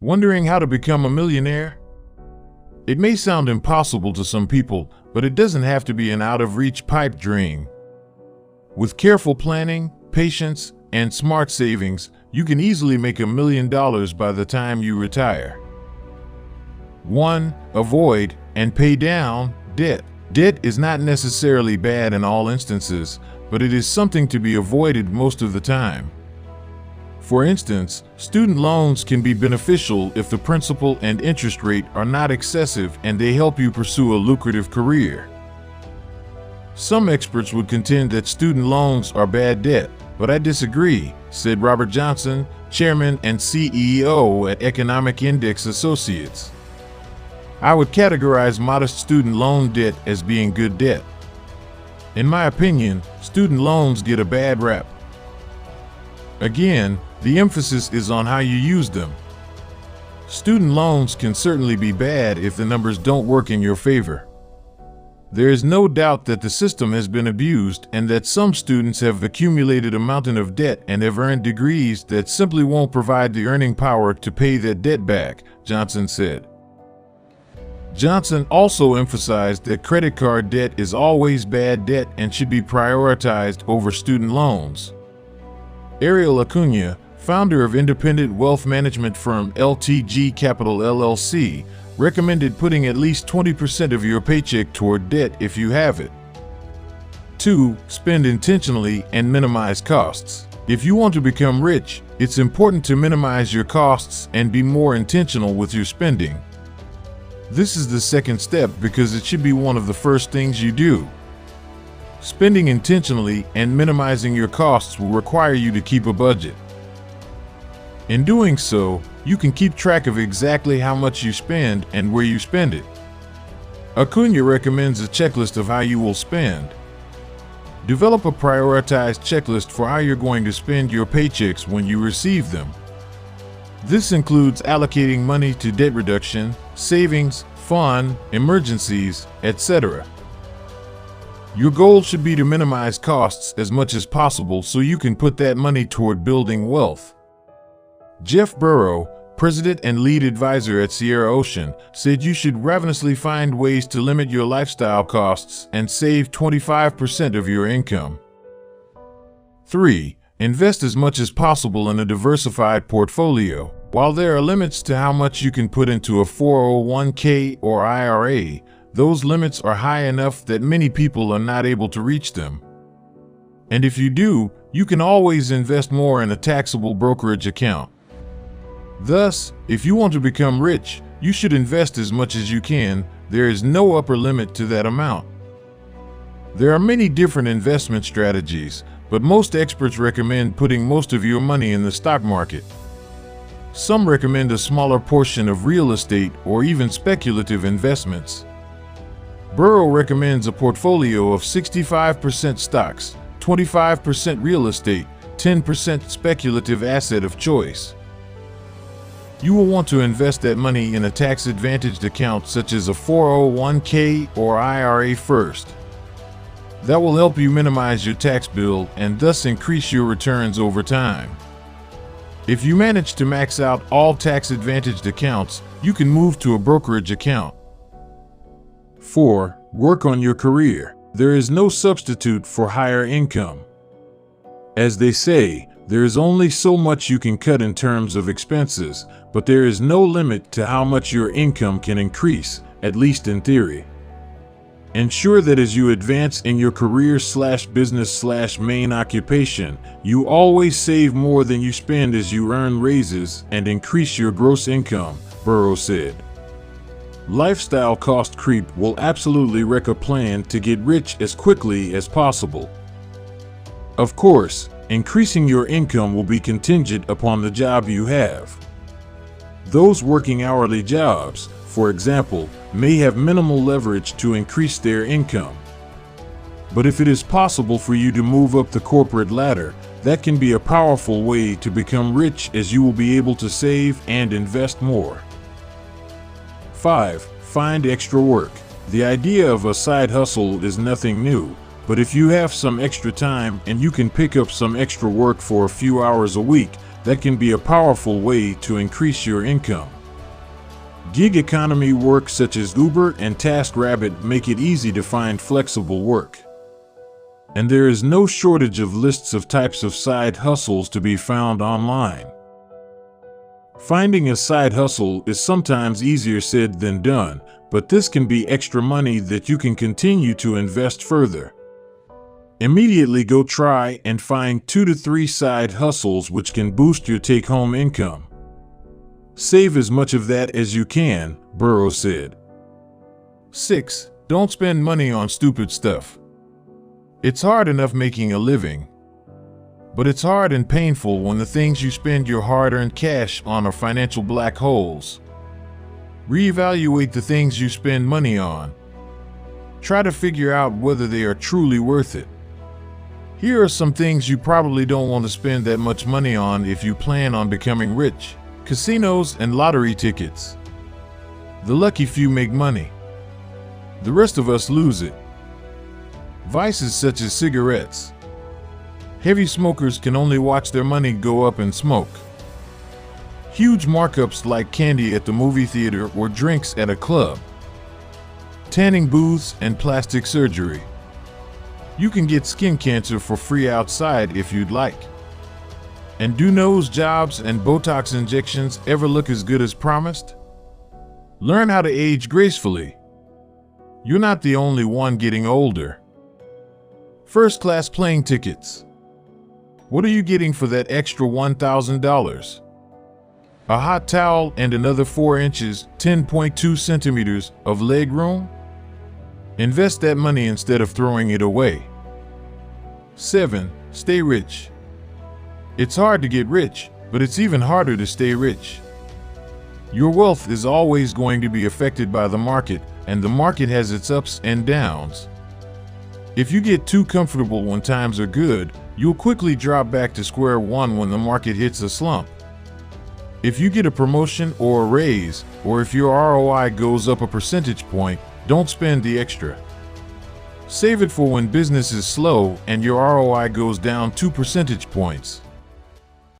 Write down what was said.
Wondering how to become a millionaire? It may sound impossible to some people, but it doesn't have to be an out-of-reach pipe dream. With careful planning, patience, and smart savings, you can easily make $1 million by the time you retire. 1. Avoid and pay down debt. Debt is not necessarily bad in all instances, but it is something to be avoided most of the time. For instance, student loans can be beneficial if the principal and interest rate are not excessive and they help you pursue a lucrative career. Some experts would contend that student loans are bad debt, but I disagree, said Robert Johnson, chairman and CEO at Economic Index Associates. I would categorize modest student loan debt as being good debt. In my opinion, student loans get a bad rap. Again, the emphasis is on how you use them. Student loans can certainly be bad if the numbers don't work in your favor. There is no doubt that the system has been abused and that some students have accumulated a mountain of debt and have earned degrees that simply won't provide the earning power to pay that debt back, Johnson said. Johnson also emphasized that credit card debt is always bad debt and should be prioritized over student loans. Ariel Acuna, founder of independent wealth management firm LTG Capital LLC, recommended putting at least 20% of your paycheck toward debt if you have it. 2. Spend intentionally and minimize costs. If you want to become rich, it's important to minimize your costs and be more intentional with your spending. This is the second step because it should be one of the first things you do. Spending intentionally and minimizing your costs will require you to keep a budget. In doing so, you can keep track of exactly how much you spend and where you spend it. Acuna recommends a checklist of how you will spend. Develop a prioritized checklist for how you're going to spend your paychecks when you receive them. This includes allocating money to debt reduction, savings, fun, emergencies, etc. Your goal should be to minimize costs as much as possible so you can put that money toward building wealth. Jeff Burrow, president and lead advisor at Sierra Ocean, said you should ravenously find ways to limit your lifestyle costs and save 25% of your income. 3. Invest as much as possible in a diversified portfolio. While there are limits to how much you can put into a 401k or IRA, those limits are high enough that many people are not able to reach them. And if you do, you can always invest more in a taxable brokerage account. Thus, if you want to become rich, you should invest as much as you can. There is no upper limit to that amount. There are many different investment strategies, but most experts recommend putting most of your money in the stock market. Some recommend a smaller portion of real estate or even speculative investments. Burrow recommends a portfolio of 65% stocks, 25% real estate, 10% speculative asset of choice. You will want to invest that money in a tax-advantaged account such as a 401k or IRA first. That will help you minimize your tax bill and thus increase your returns over time. If you manage to max out all tax-advantaged accounts, you can move to a brokerage account. 4. Work on your career. There is no substitute for higher income. As they say, there is only so much you can cut in terms of expenses, but there is no limit to how much your income can increase, at least in theory. Ensure that as you advance in your career/business/main occupation, you always save more than you spend as you earn raises and increase your gross income, Burrow said. Lifestyle cost creep will absolutely wreck a plan to get rich as quickly as possible. Of course, increasing your income will be contingent upon the job you have. Those working hourly jobs, for example, may have minimal leverage to increase their income. But if it is possible for you to move up the corporate ladder, that can be a powerful way to become rich as you will be able to save and invest more. 5. Find extra work. The idea of a side hustle is nothing new, but if you have some extra time and you can pick up some extra work for a few hours a week, that can be a powerful way to increase your income. Gig economy work such as Uber and TaskRabbit make it easy to find flexible work. And there is no shortage of lists of types of side hustles to be found online. Finding a side hustle is sometimes easier said than done, but this can be extra money that you can continue to invest further. Immediately go try and find 2 to 3 side hustles which can boost your take-home income. Save as much of that as you can, Burrows said. 6. Don't spend money on stupid stuff. It's hard enough making a living, but it's hard and painful when the things you spend your hard-earned cash on are financial black holes. Reevaluate the things you spend money on. Try to figure out whether they are truly worth it. Here are some things you probably don't want to spend that much money on if you plan on becoming rich. Casinos and lottery tickets. The lucky few make money. The rest of us lose it. Vices such as cigarettes. Heavy smokers can only watch their money go up in smoke. Huge markups like candy at the movie theater or drinks at a club. Tanning booths and plastic surgery. You can get skin cancer for free outside if you'd like. And do nose jobs and Botox injections ever look as good as promised? Learn how to age gracefully. You're not the only one getting older. First-class plane tickets. What are you getting for that extra $1,000? A hot towel and another 4 inches, 10.2 centimeters of leg room? Invest that money instead of throwing it away. 7. Stay rich. It's hard to get rich, but it's even harder to stay rich. Your wealth is always going to be affected by the market, and the market has its ups and downs. If you get too comfortable when times are good, you'll quickly drop back to square one when the market hits a slump. If you get a promotion or a raise, or if your ROI goes up a percentage point, don't spend the extra. Save it for when business is slow and your ROI goes down 2 percentage points.